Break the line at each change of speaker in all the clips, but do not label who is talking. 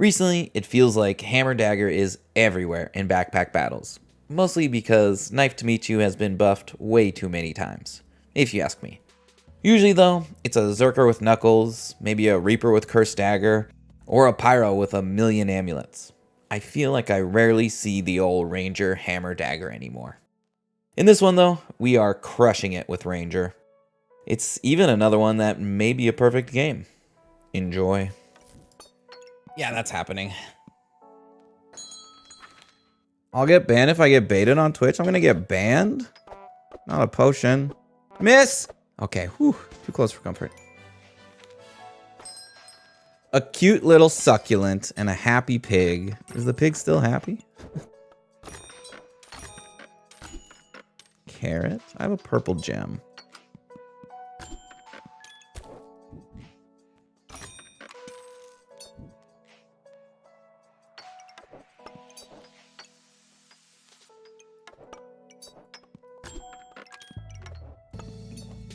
Recently, it feels like Hammer Dagger is everywhere in backpack battles, mostly because Knife to Meet You has been buffed way too many times, if you ask me. Usually though, it's a Zerker with Knuckles, maybe a Reaper with Cursed Dagger, or a Pyro with a million amulets. I feel like I rarely see the old Ranger Hammer Dagger anymore. In this one though, we are crushing it with Ranger. It's even another one that may be a perfect game. Enjoy. Yeah, that's happening. I'll get banned if I get baited on Twitch. I'm gonna get banned? Not a potion. Miss! Okay, whew, too close for comfort. A cute little succulent and a happy pig. Is the pig still happy? Carrot? I have a purple gem.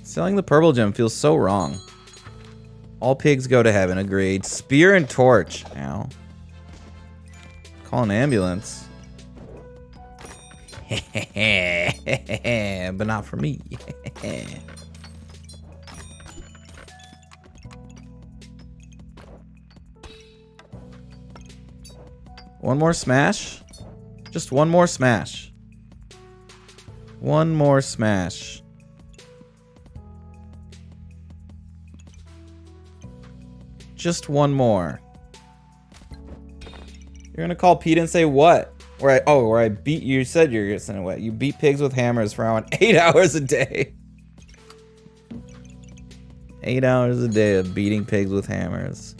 Selling the purple gem feels so wrong. All pigs go to heaven, agreed. Spear and torch. Ow. Call an ambulance. But not for me. One more smash? Just one more smash. One more smash. Just one more. You're gonna call Pete and say what? Where I beat you. Said you're gonna send what? You beat pigs with hammers for around 8 hours a day. 8 hours a day of beating pigs with hammers.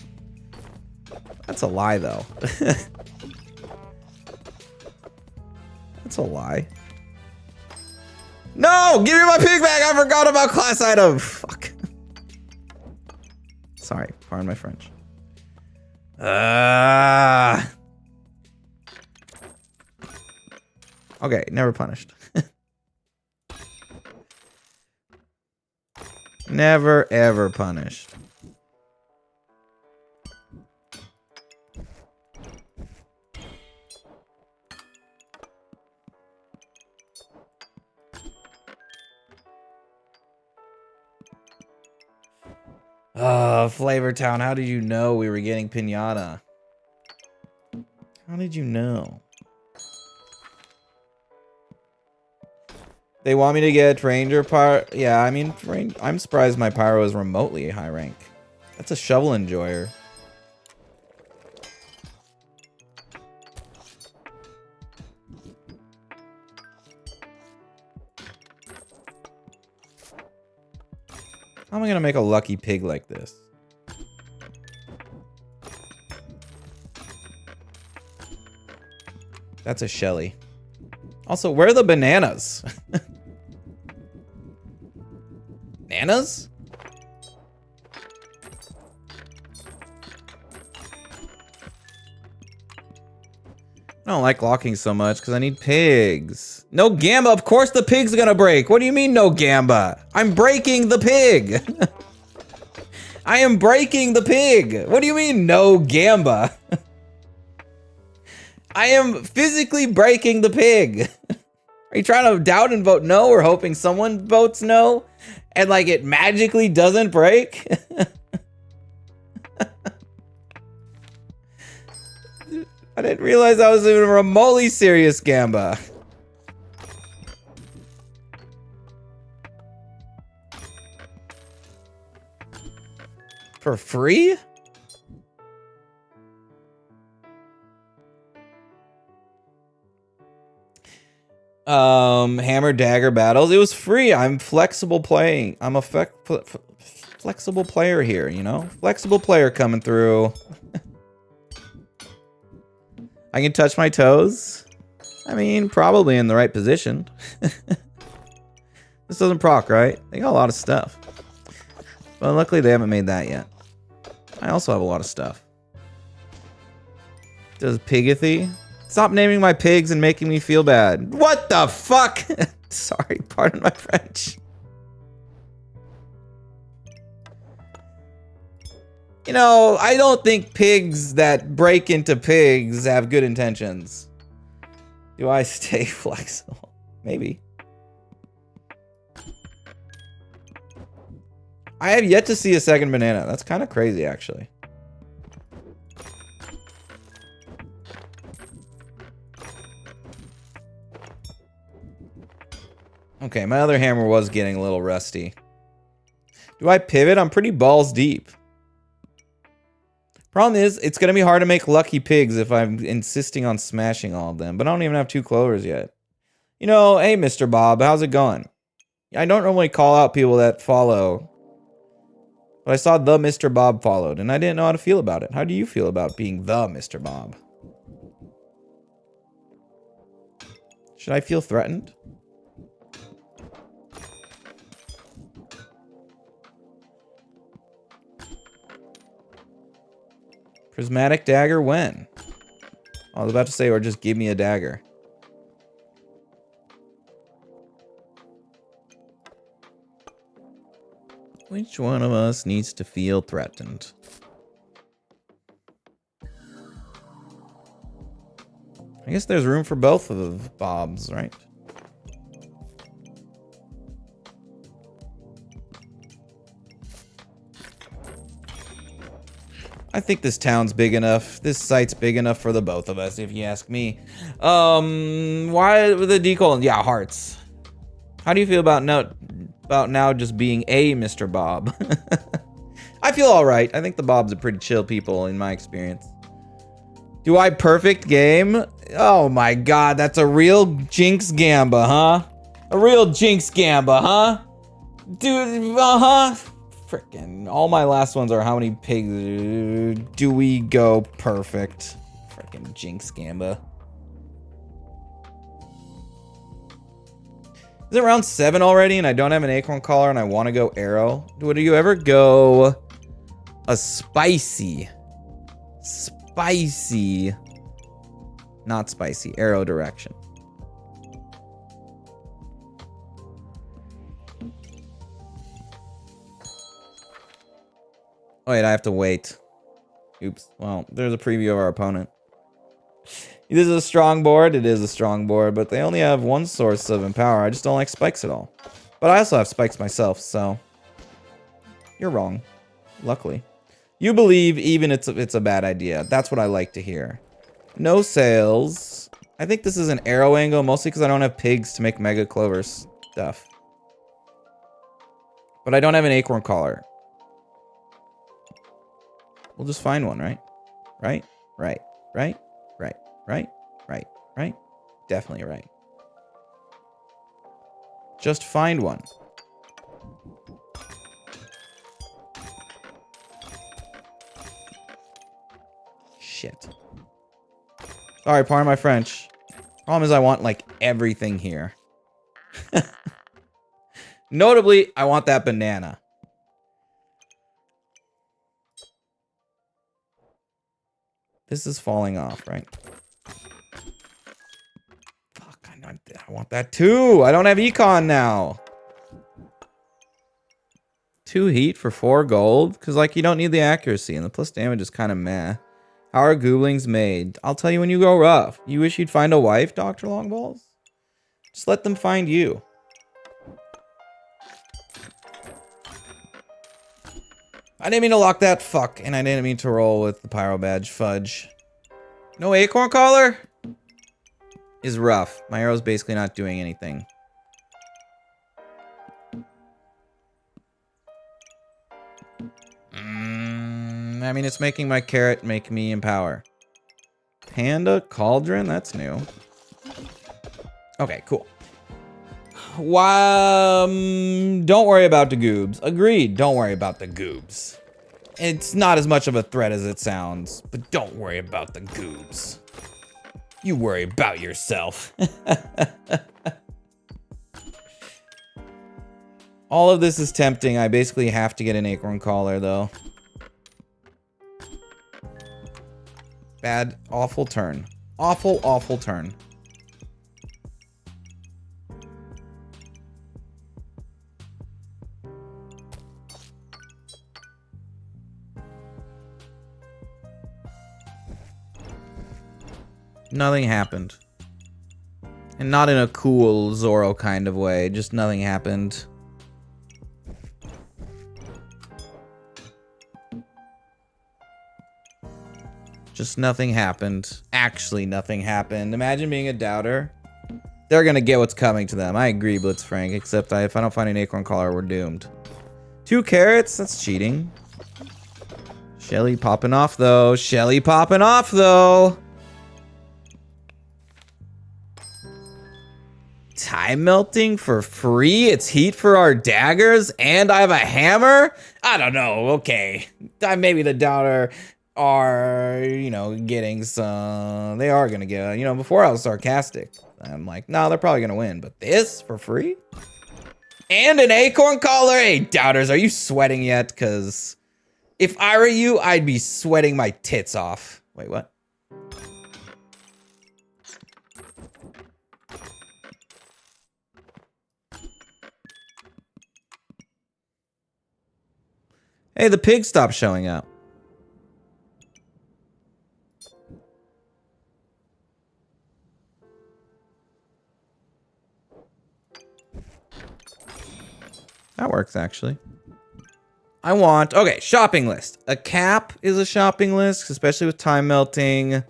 That's a lie, though. That's a lie. No! Give me my pig back! I forgot about class item! Fuck. Sorry, pardon my French. Okay, never punished. Never, ever punished. Flavor Town, how did you know we were getting pinata? How did you know? They want me to get Ranger Pyro. Yeah, I mean, I'm surprised my Pyro is remotely high rank. That's a shovel enjoyer. How am I gonna make a lucky pig like this? That's a Shelly. Also, where are the bananas? Bananas? I don't like locking so much because I need pigs. No Gamba, of course the pig's gonna break. What do you mean no Gamba? I'm breaking the pig. I am breaking the pig. What do you mean no Gamba? I am physically breaking the pig. Are you trying to doubt and vote no, or hoping someone votes no and like it magically doesn't break? I didn't realize I was even remotely serious, Gamba. For free? Hammer Dagger battles. It was free. I'm flexible playing. I'm a flexible player here, you know? Flexible player coming through. I can touch my toes. I mean, probably in the right position. This doesn't proc, right? They got a lot of stuff. But luckily they haven't made that yet. I also have a lot of stuff. Does Pigathy? Stop naming my pigs and making me feel bad. What the fuck? Sorry, pardon my French. You know, I don't think pigs that break into pigs have good intentions. Do I stay flexible? Maybe. I have yet to see a second banana. That's kind of crazy, actually. Okay, my other hammer was getting a little rusty. Do I pivot? I'm pretty balls deep. Problem is, it's going to be hard to make lucky pigs if I'm insisting on smashing all of them. But I don't even have 2 clovers yet. You know, hey, Mr. Bob, how's it going? I don't normally call out people that follow. But I saw the Mr. Bob followed, and I didn't know how to feel about it. How do you feel about being the Mr. Bob? Should I feel threatened? Prismatic dagger when? I was about to say, or just give me a dagger. Which one of us needs to feel threatened? I guess there's room for both of the Bobs, right? I think this town's big enough. This site's big enough for the both of us, if you ask me. Why the decoy? Yeah, hearts. How do you feel about now just being a Mr. Bob? I feel all right. I think the Bobs are pretty chill people in my experience. Do I perfect game? Oh my god, that's a real Jinx Gamba, huh? A real Jinx Gamba, huh? Dude, uh-huh. Frickin', all my last ones are how many pigs do we go perfect? Frickin' Jinx Gamba. Is it round 7 already and I don't have an acorn collar and I want to go arrow? Would you ever go a spicy, not spicy, arrow direction? Oh wait, I have to wait. Oops. Well, there's a preview of our opponent. This is a strong board. It is a strong board, but they only have one source of empower. I just don't like spikes at all. But I also have spikes myself, so you're wrong. Luckily, you believe even it's a bad idea. That's what I like to hear. No sales. I think this is an arrow angle, mostly because I don't have pigs to make mega clover stuff. But I don't have an acorn collar. We'll just find one, right? Right? Right. Right? Right. Right? Right. Right? Definitely right. Just find one. Shit. Sorry, pardon my French. Problem is I want, like, everything here. Notably, I want that banana. This is falling off, right? Fuck, I want that too. I don't have econ now. 2 heat for 4 gold? Because, like, you don't need the accuracy, and the plus damage is kind of meh. How are gooblings made? I'll tell you when you go rough. You wish you'd find a wife, Dr. Longballs? Just let them find you. I didn't mean to lock that fuck, and I didn't mean to roll with the pyro badge. Fudge. No acorn collar? Is rough. My arrow's basically not doing anything. I mean, it's making my carrot make me empower. Panda cauldron? That's new. Okay, cool. Don't worry about the goobs. Agreed, don't worry about the goobs. It's not as much of a threat as it sounds, but don't worry about the goobs. You worry about yourself. All of this is tempting. I basically have to get an acorn collar, though. Bad, awful turn. Awful, awful turn. Nothing happened. And not in a cool Zoro kind of way. Just nothing happened. Just nothing happened. Actually, nothing happened. Imagine being a doubter. They're gonna get what's coming to them. I agree, Blitzfrank. Except if I don't find an acorn collar, we're doomed. 2 carrots? That's cheating. Shelly popping off, though. Shelly popping off, though. Time melting for free? It's heat for our daggers? And I have a hammer? I don't know. Okay. Maybe the doubter are, you know, getting some... They are going to get... You know, before I was sarcastic. I'm like, no, they're probably going to win. But this for free? And an acorn collar? Hey, doubters, are you sweating yet? Because if I were you, I'd be sweating my tits off. Wait, what? Hey, the pig stopped showing up. That works, actually. I want... Okay, shopping list. A cap is a shopping list, especially with time melting.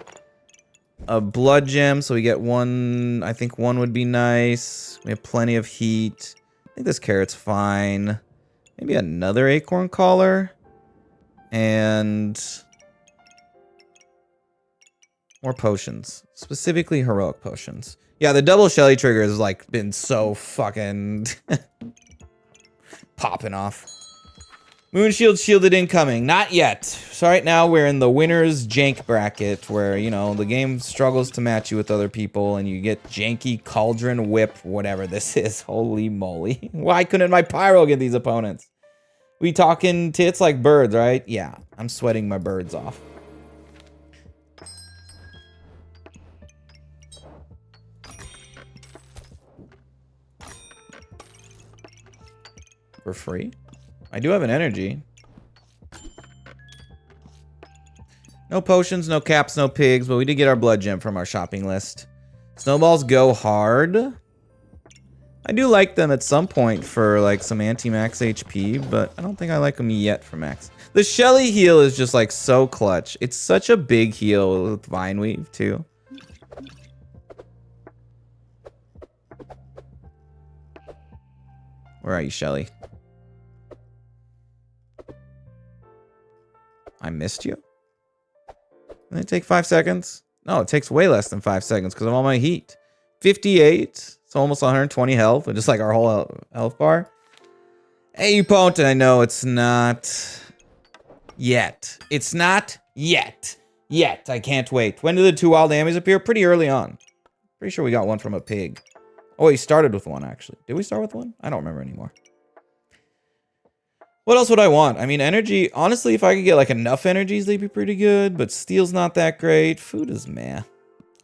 A blood gem, so we get one... I think one would be nice. We have plenty of heat. I think this carrot's fine. Maybe another acorn collar. And... more potions. Specifically heroic potions. Yeah, the double Shelly trigger has, like, been so fucking... popping off. Moonshield shielded incoming. Not yet. So right now we're in the winner's jank bracket where, you know, the game struggles to match you with other people and you get janky cauldron whip, whatever this is. Holy moly. Why couldn't my Pyro get these opponents? We talking tits like birds, right? Yeah, I'm sweating my birds off. For free? I do have an energy. No potions, no caps, no pigs, but we did get our blood gem from our shopping list. Snowballs go hard. I do like them at some point for like some anti-max HP, but I don't think I like them yet for max. The Shelly heal is just like so clutch. It's such a big heal with Vine Weave too. Where are you, Shelly? I missed you? Did it take 5 seconds? No, it takes way less than 5 seconds because of all my heat. 58. It's almost 120 health, and just like our whole health bar. Hey, you opponent, I know it's not yet. It's not yet. Yet. I can't wait. When did the 2 wild amies appear? Pretty early on. Pretty sure we got one from a pig. Oh, we started with one, actually. Did we start with one? I don't remember anymore. What else would I want? I mean, energy... Honestly, if I could get, like, enough energies, they'd be pretty good. But steel's not that great. Food is meh.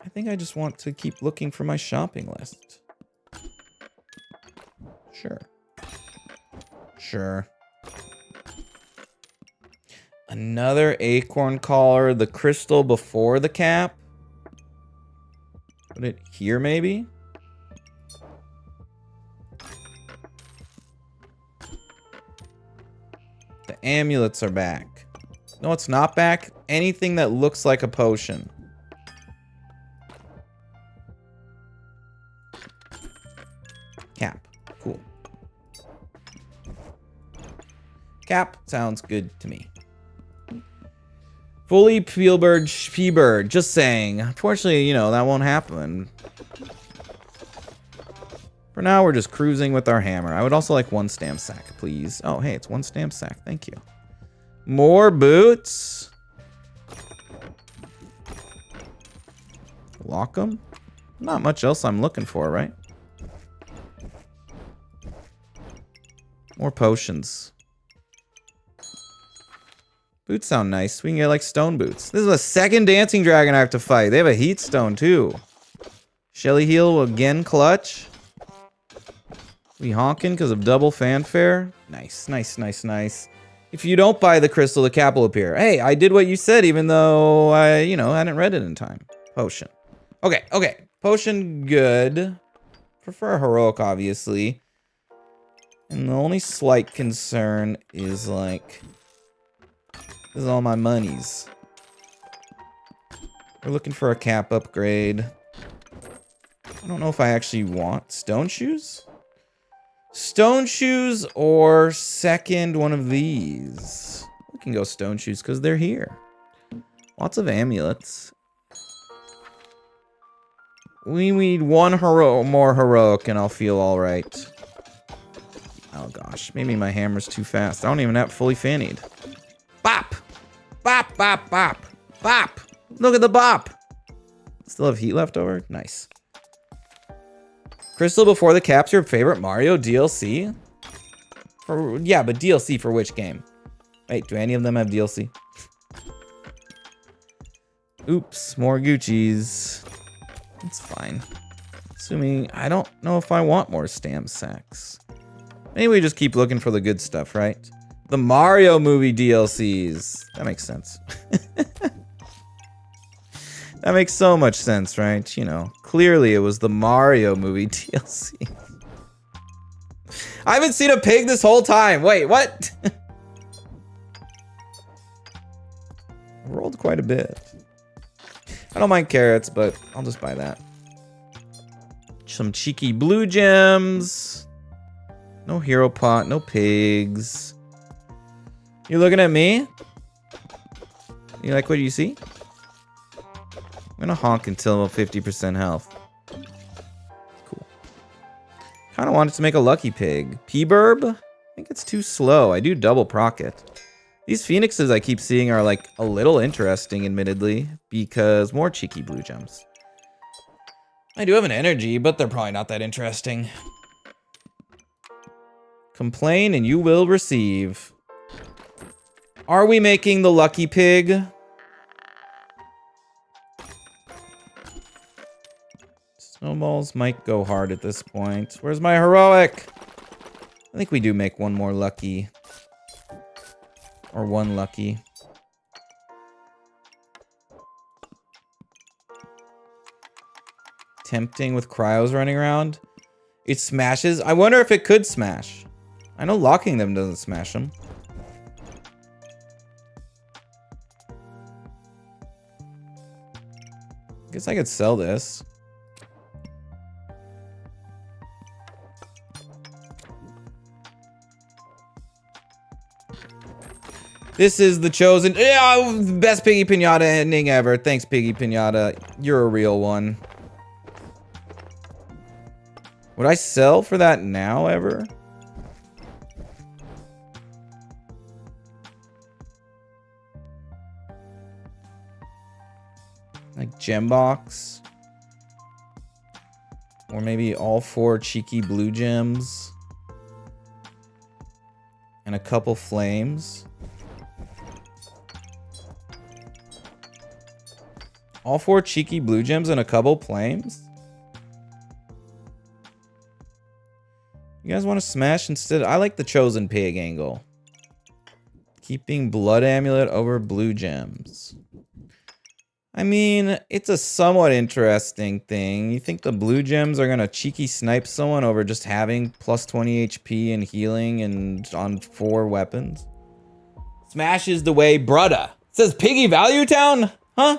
I think I just want to keep looking for my shopping list. Sure. Sure. Another acorn collar. The crystal before the cap. Put it here, maybe? The amulets are back. No, it's not back. Anything that looks like a potion. Cap. Cool. Cap sounds good to me. Fully Peelbird Shpeebird. Just saying. Unfortunately, you know, that won't happen. For now, we're just cruising with our hammer. I would also like 1 stamp sack, please. Oh, hey, it's 1 stamp sack. Thank you. More boots. Lock them? Not much else I'm looking for, right? More potions. Boots sound nice. We can get like stone boots. This is a second dancing dragon I have to fight. They have a heat stone too. Shelly heal will again clutch. We honking because of double fanfare. Nice, nice, nice, nice. If you don't buy the crystal, the cap will appear. Hey, I did what you said even though I, you know, hadn't read it in time. Potion. Okay, okay. Potion, good. Prefer heroic, obviously. And the only slight concern is, like... This is all my monies. We're looking for a cap upgrade. I don't know if I actually want stone shoes. Stone shoes or second one of these. We can go stone shoes because they're here. Lots of amulets. We need one more heroic and I'll feel alright. Oh gosh, maybe my hammer's too fast. I don't even have it fully fannied. Bop! Bop, bop, bop! Bop! Look at the bop! Still have heat left over? Nice. Crystal Before the Cap's your favorite Mario DLC? Yeah, but DLC for which game? Wait, do any of them have DLC? Oops, more Gucci's. It's fine. Assuming, I don't know if I want more stamp sacks. Maybe we just keep looking for the good stuff, right? The Mario movie DLCs. That makes sense. That makes so much sense, right? You know, clearly it was the Mario movie DLC. I haven't seen a pig this whole time. Wait, what? Rolled quite a bit. I don't mind carrots, but I'll just buy that. Some cheeky blue gems. No hero pot, no pigs. You looking at me? You like what you see? I'm gonna honk until 50% health. Cool. Kinda wanted to make a lucky pig. P-burb? I think it's too slow. I do double procket. These phoenixes I keep seeing are like a little interesting, admittedly, because more cheeky blue gems. I do have an energy, but they're probably not that interesting. Complain and you will receive. Are we making the lucky pig? Snowballs might go hard at this point. Where's my heroic? I think we do make one more lucky. Or one lucky. Tempting with cryos running around. It smashes. I wonder if it could smash. I know locking them doesn't smash them. Guess I could sell this. This is the chosen. Yeah, best Piggy Pinata ending ever. Thanks, Piggy Pinata. You're a real one. Would I sell for that now ever? Like gem box? Or maybe all 4 cheeky blue gems? And a couple flames? All 4 cheeky blue gems and a couple flames? You guys want to smash instead? I like the chosen pig angle. Keeping blood amulet over blue gems. I mean, it's a somewhat interesting thing. You think the blue gems are gonna cheeky snipe someone over just having plus 20 HP and healing and on 4 weapons? Smash is the way, brudda. It says Piggy Value Town? Huh?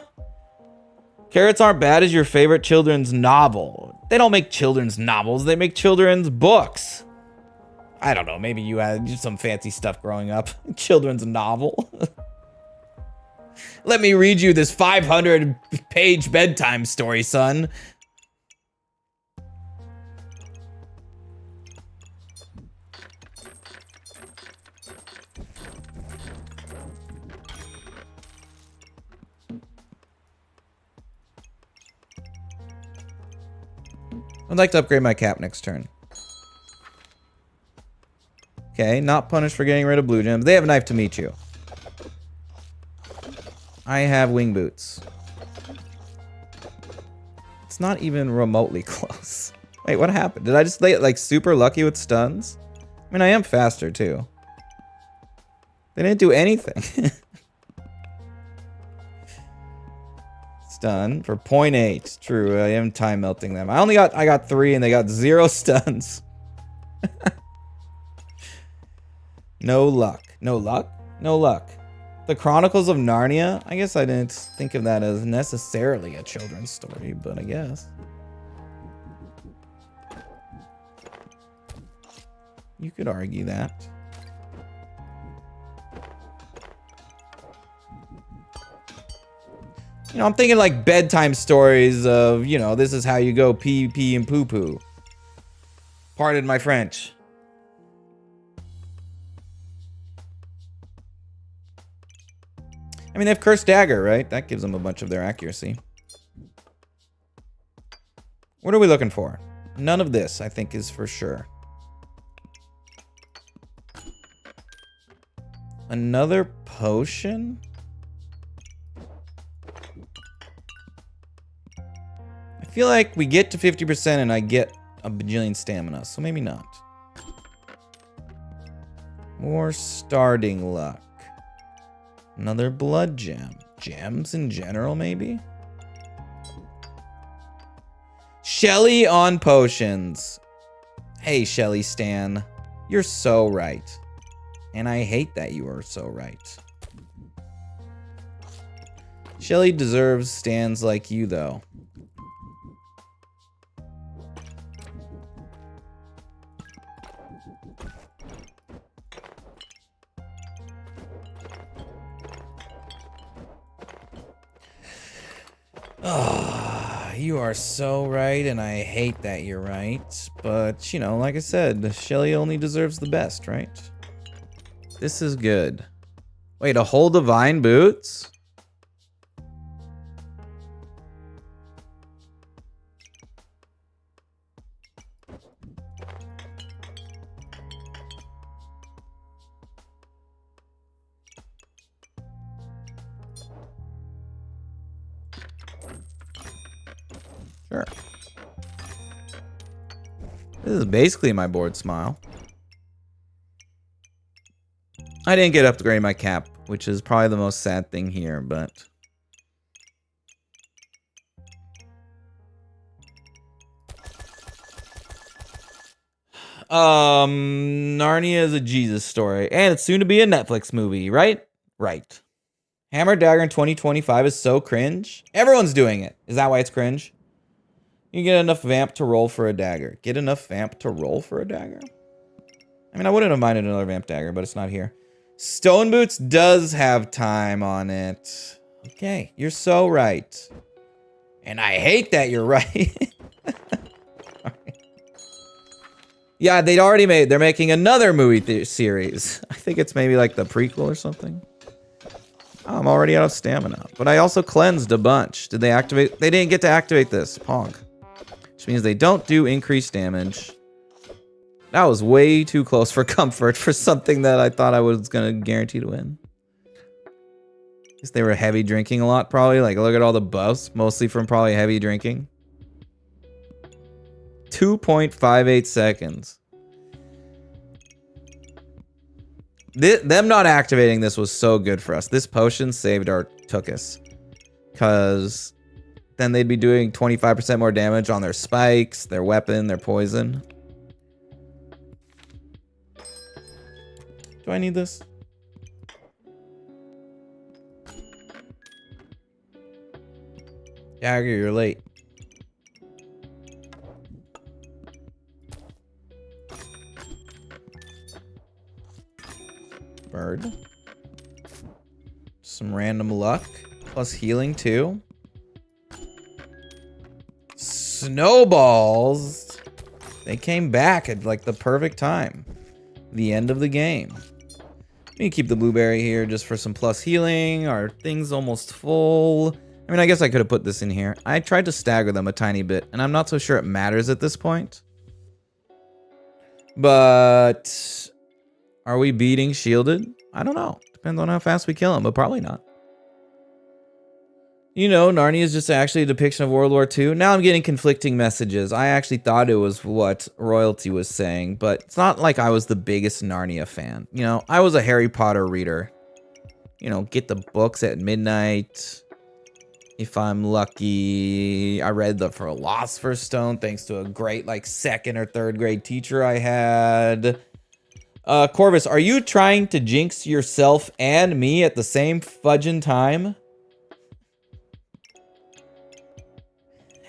Carrots Aren't Bad is your favorite children's novel. They don't make children's novels, they make children's books. I don't know, maybe you had some fancy stuff growing up. Children's novel. Let me read you this 500-page bedtime story, son. I'd like to upgrade my cap next turn. Okay, not punished for getting rid of blue gems. They have a knife to meet you. I have wing boots. It's not even remotely close. Wait, what happened? Did I just get like super lucky with stuns? I mean, I am faster too. They didn't do anything. stun for 0.8. True, I am time melting them. I got 3 and they got 0 stuns. No luck. No luck? No luck. The Chronicles of Narnia? I guess I didn't think of that as necessarily a children's story, but I guess. You could argue that. You know, I'm thinking like bedtime stories of, you know, this is how you go pee, pee, and poo, poo. Pardon my French. I mean, they have Cursed Dagger, right? That gives them a bunch of their accuracy. What are we looking for? None of this, I think, is for sure. Another potion? I feel like we get to 50% and I get a bajillion stamina, so maybe not. More starting luck. Another blood gem. Gems in general, maybe? Shelly on potions. Hey, Shelly Stan. You're so right. And I hate that you are so right. Shelly deserves stands like you, though. You are so right, and I hate that you're right. But, you know, like I said, Shelly only deserves the best, right? This is good. Wait, a whole divine boots? Sure. This is basically my board smile. I didn't get to upgrade my cap, which is probably the most sad thing here, but... Narnia is a Jesus story, and it's soon to be a Netflix movie, right? Right. Hammer Dagger in 2025 is so cringe. Everyone's doing it. Is that why it's cringe? You get enough vamp to roll for a dagger. Get enough vamp to roll for a dagger? I mean, I wouldn't have minded another vamp dagger, but it's not here. Stone Boots does have time on it. Okay, you're so right. And I hate that you're right. Yeah, they'd already made... They're making another movie series. I think it's maybe like the prequel or something. Oh, I'm already out of stamina. But I also cleansed a bunch. Did they activate? They didn't get to activate this. Pog. Which means they don't do increased damage. That was way too close for comfort for something that I thought I was going to guarantee to win. Guess they were heavy drinking a lot, probably. Like, look at all the buffs. Mostly from probably heavy drinking. 2.58 seconds. Them not activating this was so good for us. This potion saved our Tuchus. Because then they'd be doing 25% more damage on their spikes, their weapon, their poison. Do I need this? Dagger, you're late. Bird. Some random luck. Plus healing too. Snowballs. They came back at like the perfect time. The end of the game. We can keep the blueberry here just for some plus healing. Our thing's almost full. I mean, I guess I could have put this in here. I tried to stagger them a tiny bit, and I'm not so sure it matters at this point. But are we beating shielded? I don't know. Depends on how fast we kill him, but probably not. You know, Narnia is just actually a depiction of World War II. Now I'm getting conflicting messages. I actually thought it was what royalty was saying, but it's not like I was the biggest Narnia fan. You know, I was a Harry Potter reader. You know, get the books at midnight. If I'm lucky. I read the Philosopher's Stone thanks to a great, like, 2nd or 3rd grade teacher I had. Corvus, are you trying to jinx yourself and me at the same fudging time?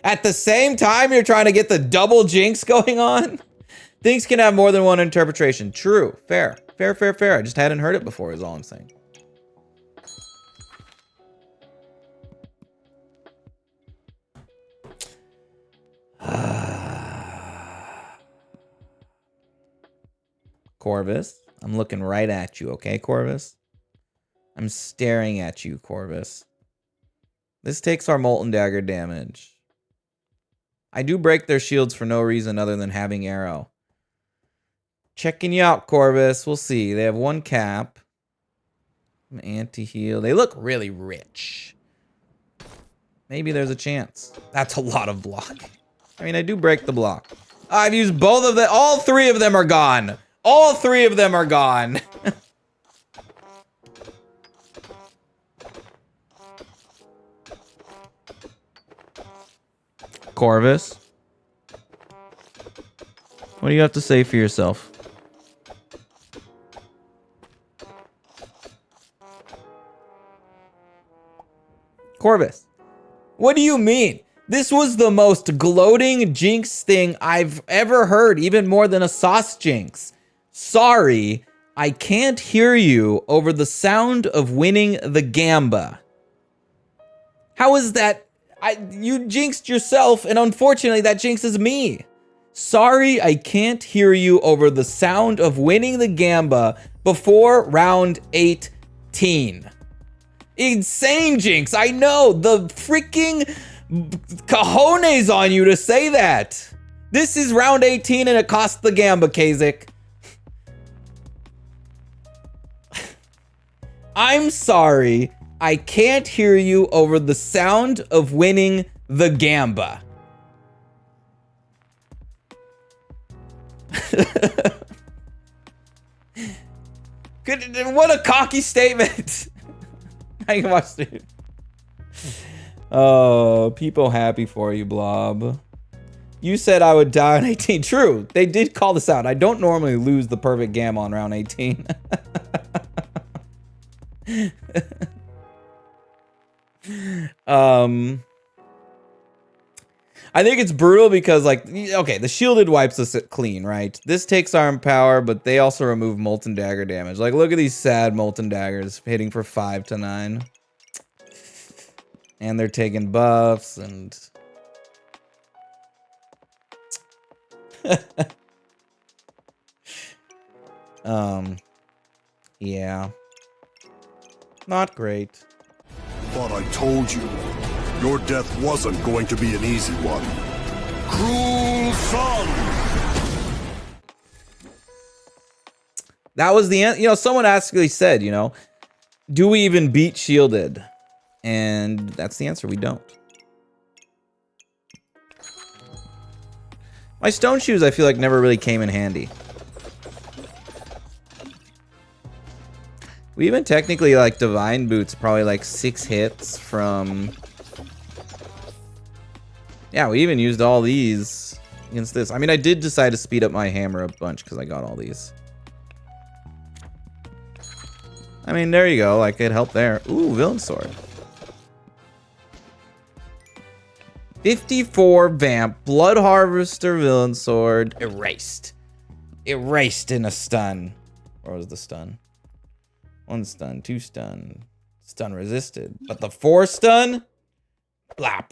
At the same time, you're trying to get the double jinx going on? Things can have more than one interpretation. True. Fair. Fair, fair, fair. I just hadn't heard it before is all I'm saying. Corvus, I'm looking right at you, okay, Corvus? I'm staring at you, Corvus. This takes our Molten Dagger damage. I do break their shields for no reason other than having arrow. Checking you out, Corvus. We'll see. They have 1 cap. An anti-heal. They look really rich. Maybe there's a chance. That's a lot of block. I mean, I do break the block. I've used both of them. All 3 of them are gone. All 3 of them are gone. Corvus, what do you have to say for yourself? Corvus, what do you mean? This was the most gloating jinx thing I've ever heard, even more than a sauce jinx. Sorry, I can't hear you over the sound of winning the gamba. How is that? You jinxed yourself, and unfortunately that jinxes me. Sorry, I can't hear you over the sound of winning the gamba before round 18. Insane jinx, I know. The freaking cojones on you to say that. This is round 18 and it cost the gamba, Kazik. I'm sorry. I can't hear you over the sound of winning the gamba. What a cocky statement. I can watch it. Oh, people happy for you, Blob. You said I would die on 18. True. They did call this out. I don't normally lose the perfect gamma on round 18. I think it's brutal because, like, okay, the shielded wipes us clean, right? This takes arm power, but they also remove Molten Dagger damage. Like, look at these sad Molten Daggers hitting for 5 to 9. And they're taking buffs and... yeah. Not great.
But I told you, your death wasn't going to be an easy one. Cruel sun!
That was the end. You know, someone actually said, you know, do we even beat shielded? And that's the answer. We don't. My stone shoes, I feel like, never really came in handy. We even technically, like, divine boots, probably like 6 hits from... Yeah, we even used all these against this. I mean, I did decide to speed up my hammer a bunch because I got all these. I mean, there you go. Like, it helped there. Ooh, villain sword. 54 vamp, blood harvester, villain sword, erased. Erased in a stun. Where was the stun? 1 stun, 2 stun. Stun resisted. But the 4 stun? Blap.